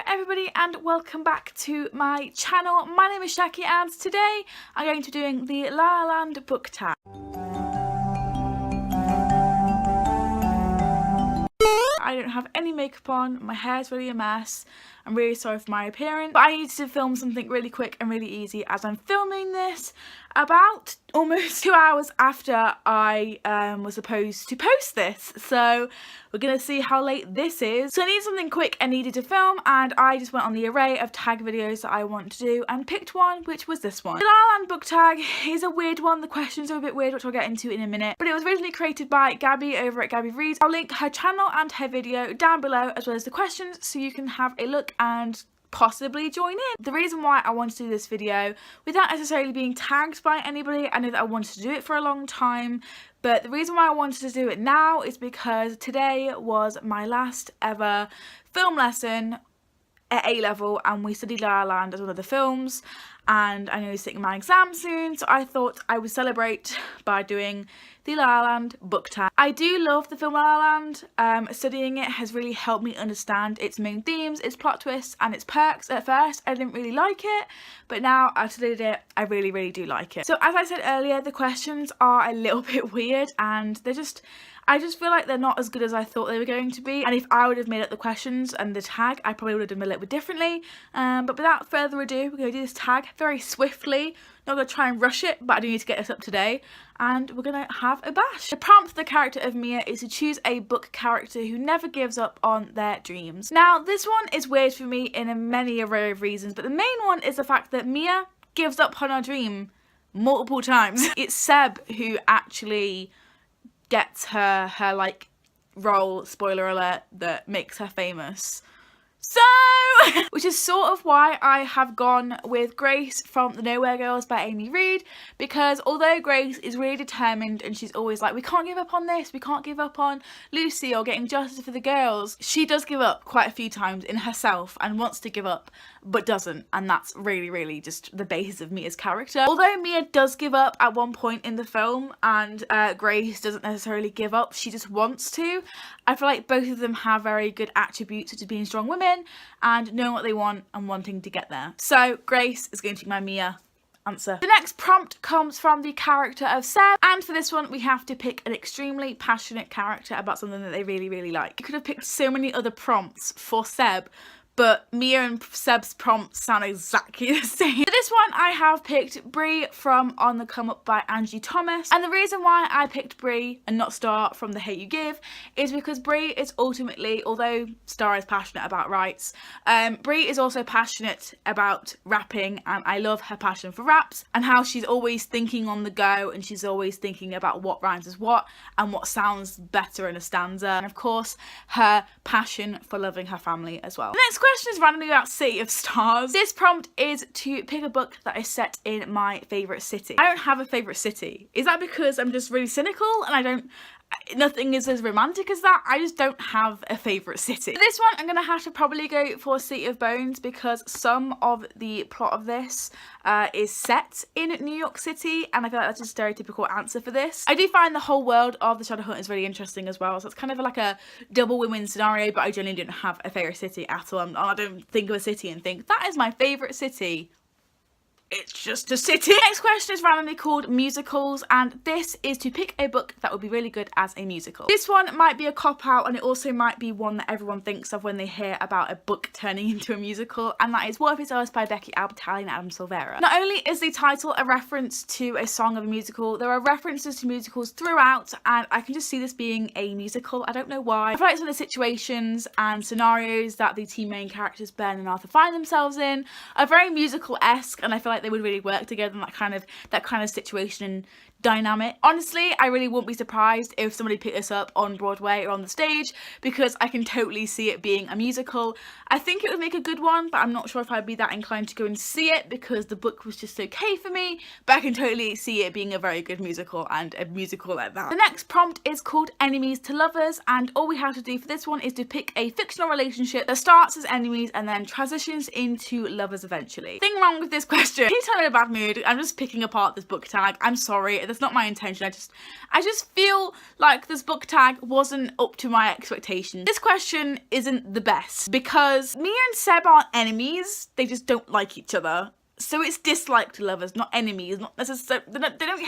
everybody and welcome back to my channel. My name is Shaki and today I'm going to be doing the La La Land book tag. I don't have any makeup on, my hair's really a mess. I'm really sorry for my appearance, but I needed to film something really quick and really easy as I'm filming this about almost 2 hours after I was supposed to post this. So we're gonna see how late this is. So I needed something quick and needed to film, and I just went on the array of tag videos that I want to do and picked one, which was this one. The La La Land book tag is a weird one. The questions are a bit weird, which I'll get into in a minute. But it was originally created by Gabby over at Gabby Reads. I'll link her channel and her video down below, as well as the questions, so you can have a look and possibly join in. The reason why I wanted to do this video without necessarily being tagged by anybody, I know that I wanted to do it for a long time, but the reason why I wanted to do it now is because today was my last ever film lesson at A-level, and we studied La La Land as one of the films, and I know he's sitting my exam soon, so I thought I would celebrate by doing the La La Land book tag. I do love the film La La Land. Studying it has really helped me understand its main themes, its plot twists and its perks. At first I didn't really like it, but now I've studied it, I really do like it. So as I said earlier, the questions are a little bit weird, and I just feel like they're not as good as I thought they were going to be, and if I would have made up the questions and the tag, I probably would have done a little bit differently. But without further ado, we're going to do this tag very swiftly. Not going to try and rush it, but I do need to get this up today, and we're going to have a bash. The prompt for the character of Mia is to choose a book character who never gives up on their dreams. Now, this one is weird for me in a many array of reasons, but the main one is the fact that Mia gives up on her dream multiple times. It's Seb who actually gets her like role, spoiler alert, that makes her famous. So, which is sort of why I have gone with Grace from The Nowhere Girls by Amy Reed, because although Grace is really determined and she's always like, we can't give up on this, we can't give up on Lucy or getting justice for the girls, she does give up quite a few times in herself and wants to give up but doesn't, and that's really just the basis of Mia's character. Although Mia does give up at one point in the film and Grace doesn't necessarily give up, she just wants to, I feel like both of them have very good attributes, such as being strong women and knowing what they want and wanting to get there. So Grace is going to be my Mia answer. The next prompt comes from the character of Seb, and for this one we have to pick an extremely passionate character about something that they really like. You could have picked so many other prompts for Seb, but Mia and Seb's prompts sound exactly the same. For this one I have picked Bree from On the Come Up by Angie Thomas, and the reason why I picked Bree and not Star from The Hate U Give is because Bree is ultimately, although Star is passionate about rights, Bree is also passionate about rapping, and I love her passion for raps and how she's always thinking on the go, and she's always thinking about what rhymes with what and what sounds better in a stanza, and of course her passion for loving her family as well. The next question is randomly about City of Stars. This prompt is to pick a book that is set in my favourite city. I don't have a favourite city. Is that because I'm just really cynical and nothing is as romantic as that? I just don't have a favourite city. For this one I'm going to have to probably go for City of Bones, because some of the plot of this is set in New York City, and I feel like that's a stereotypical answer for this. I do find the whole world of the Shadowhunters really interesting as well, so it's kind of like a double win-win scenario, but I generally don't have a favourite city at all. I don't think of a city and think, that is my favourite city. It's just a city. Next question is randomly called musicals, and this is to pick a book that would be really good as a musical. This one might be a cop-out, and it also might be one that everyone thinks of when they hear about a book turning into a musical, and that is What If It's Us by Becky Albertalli and Adam Silvera. Not only is the title a reference to a song of a musical, there are references to musicals throughout, and I can just see this being a musical. I don't know why. I feel like some of the situations and scenarios that the two main characters, Ben and Arthur, find themselves in are very musical-esque, and I feel like they would really work together in that kind of situation and dynamic. Honestly, I really wouldn't be surprised if somebody picked this up on Broadway or on the stage, because I can totally see it being a musical. I think it would make a good one, but I'm not sure if I'd be that inclined to go and see it because the book was just okay for me, but I can totally see it being a very good musical, and a musical like that. The next prompt is called Enemies to Lovers, and all we have to do for this one is to pick a fictional relationship that starts as enemies and then transitions into lovers eventually. Thing wrong with this question, anytime I'm in a bad mood, I'm just picking apart this book tag. I'm sorry, That's not my intention. I just feel like this book tag wasn't up to my expectations. This question isn't the best because Mia and Seb aren't enemies, they just don't like each other. So it's disliked lovers, not enemies, not necessarily, they don't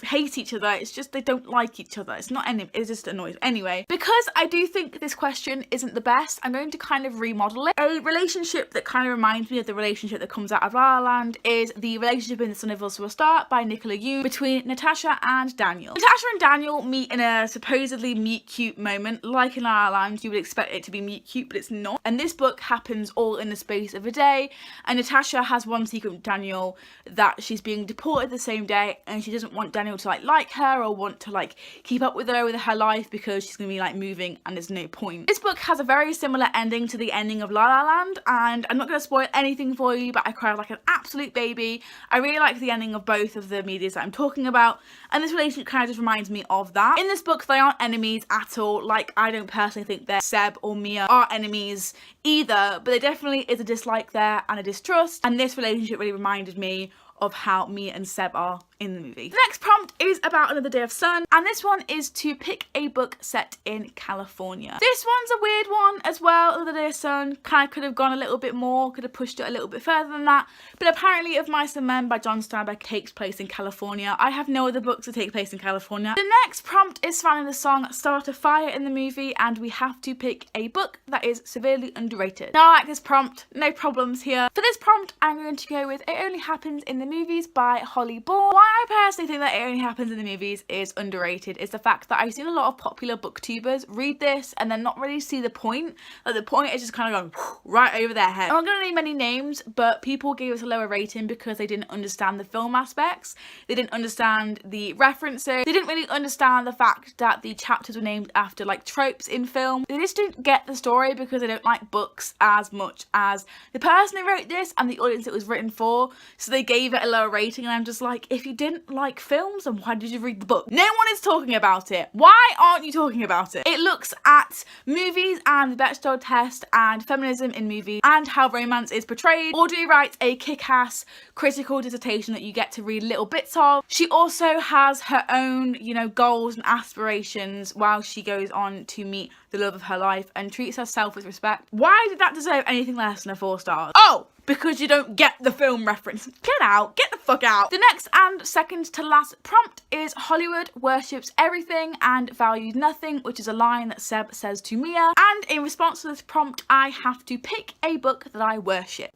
hate each other, it's just they don't like each other. It's not enemy, it's just annoying. Anyway, because I do think this question isn't the best, I'm going to kind of remodel it. A relationship that kind of reminds me of the relationship that comes out of La La Land is the relationship in The Sun Never Will Start by Nicola Yoon between Natasha and Daniel. Natasha and Daniel meet in a supposedly meet-cute moment. Like in La La Land, you would expect it to be meet-cute, but it's not. And this book happens all in the space of a day, and Natasha has one secret Daniel that she's being deported the same day, and she doesn't want Daniel to like her or want to like keep up with her life because she's gonna be like moving and there's no point. This book has a very similar ending to the ending of La La Land, and I'm not gonna spoil anything for you, but I cried like an absolute baby. I really like the ending of both of the medias that I'm talking about, and this relationship kind of just reminds me of that. In this book, they aren't enemies at all. Like, I don't personally think that Seb or Mia are enemies either, but there definitely is a dislike there and a distrust, and this relationship really reminded me of how Mia and Seb are in the movie. The next prompt is about Another Day of Sun, and this one is to pick a book set in California. This one's a weird one as well. Another Day of Sun kind of could have gone a little bit more, could have pushed it a little bit further than that, but apparently Of Mice and Men by John Steinbeck takes place in California. I have no other books that take place in California. The next prompt is found in the song Start a Fire in the movie, and we have to pick a book that is severely underrated. Now, I like this prompt, no problems here. For this prompt, I'm going to go with It Only Happens in the Movies by Holly Bourne. Why I personally think that It Only Happens in the Movies is underrated is the fact that I've seen a lot of popular booktubers read this and then not really see the point. Like, the point is just kind of going right over their head. I'm not going to name any names, but people gave us a lower rating because they didn't understand the film aspects. They didn't understand the references. They didn't really understand the fact that the chapters were named after like tropes in film. They just didn't get the story because they don't like books as much as the person who wrote this and the audience it was written for. So they gave it a lower rating, and I'm just like, if you didn't like films, then why did you read the book? No one is talking about it. Why aren't you talking about it? It looks at movies and the Bechdel test and feminism in movies and how romance is portrayed. Audrey writes a kick-ass critical dissertation that you get to read little bits of. She also has her own, you know, goals and aspirations while she goes on to meet the love of her life and treats herself with respect. Why did that deserve anything less than a 4 stars? Oh! Because you don't get the film reference. Get out. Get the fuck out. The next and second to last prompt is Hollywood worships everything and values nothing, which is a line that Seb says to Mia. And in response to this prompt, I have to pick a book that I worship.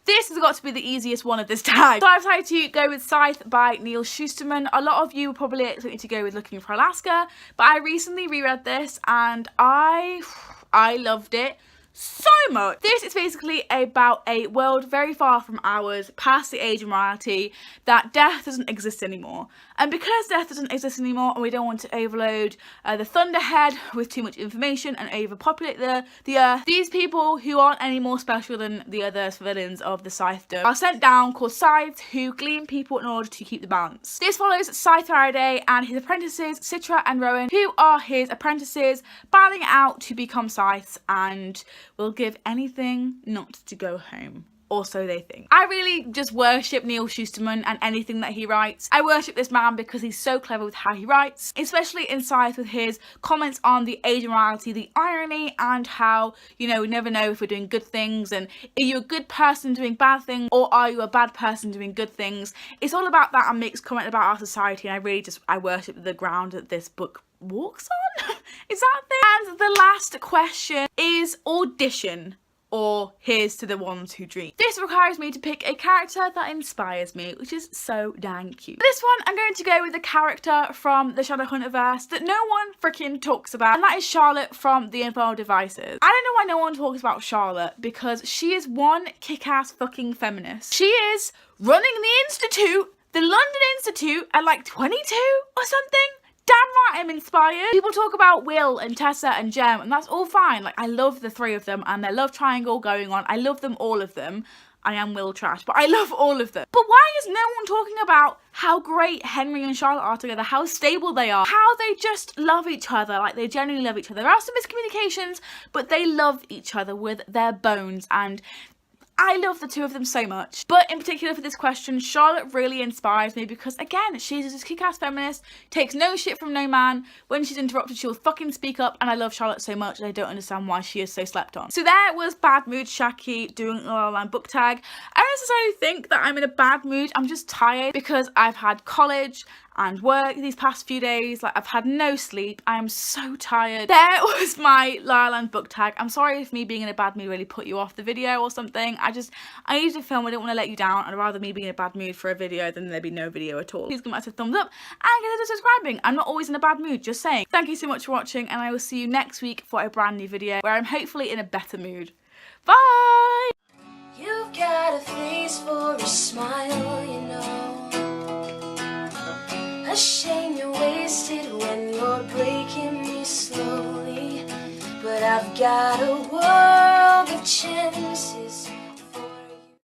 This has got to be the easiest one of this tag. So I've decided to go with Scythe by Neil Shusterman. A lot of you will probably expect me to go with Looking for Alaska, but I recently reread this and I loved it so much. This is basically about a world very far from ours, past the age of morality, that death doesn't exist anymore. And because death doesn't exist anymore and we don't want to overload the Thunderhead with too much information and overpopulate the earth, these people who aren't any more special than the other civilians of the Scythedom are sent down, called Scythes, who glean people in order to keep the balance. This follows Scythe Faraday and his apprentices, Citra and Rowan, who are his apprentices, battling it out to become Scythes and will give anything not to go home. Or so they think. I really just worship Neil Shusterman and anything that he writes. I worship this man because he's so clever with how he writes, especially in Scythe with his comments on the age of morality, the irony, and how, you know, we never know if we're doing good things, and are you a good person doing bad things, or are you a bad person doing good things? It's all about that and makes comment about our society, and I worship the ground that this book walks on. Is that a thing? And the last question is audition, or here's to the ones who dream. This requires me to pick a character that inspires me, which is so dang cute. For this one, I'm going to go with a character from the Shadowhunterverse that no one freaking talks about, and that is Charlotte from The Infernal Devices. I don't know why no one talks about Charlotte, because she is one kick-ass fucking feminist. She is running the institute, the London Institute, at like 22 or something. Damn right I'm inspired. People talk about Will and Tessa and Jem, and that's all fine. Like, I love the 3 of them and their love triangle going on. I love them, all of them. I am Will trash, but I love all of them. But why is no one talking about how great Henry and Charlotte are together, how stable they are, how they just love each other, like they genuinely love each other. There are some miscommunications, but they love each other with their bones, and I love the two of them so much. But in particular for this question, Charlotte really inspires me because, again, she's this kick-ass feminist, takes no shit from no man. When she's interrupted, she'll fucking speak up, and I love Charlotte so much, and I don't understand why she is so slept on. So there was Bad Mood Shaki doing La La Land book tag. I don't necessarily think that I'm in a bad mood. I'm just tired because I've had college and work these past few days. Like, I've had no sleep. I am so tired. There was my La La Land book tag. I'm sorry if me being in a bad mood really put you off the video or something. I needed to film. I didn't want to let you down. I'd rather me being in a bad mood for a video than there be no video at all. Please give us a thumbs up and consider subscribing. I'm not always in a bad mood, just saying. Thank you so much for watching, and I will see you next week for a brand new video where I'm hopefully in a better mood. Bye! You've got a face for a smile, you know. A shame you're wasted when you're breaking me slowly. But I've got a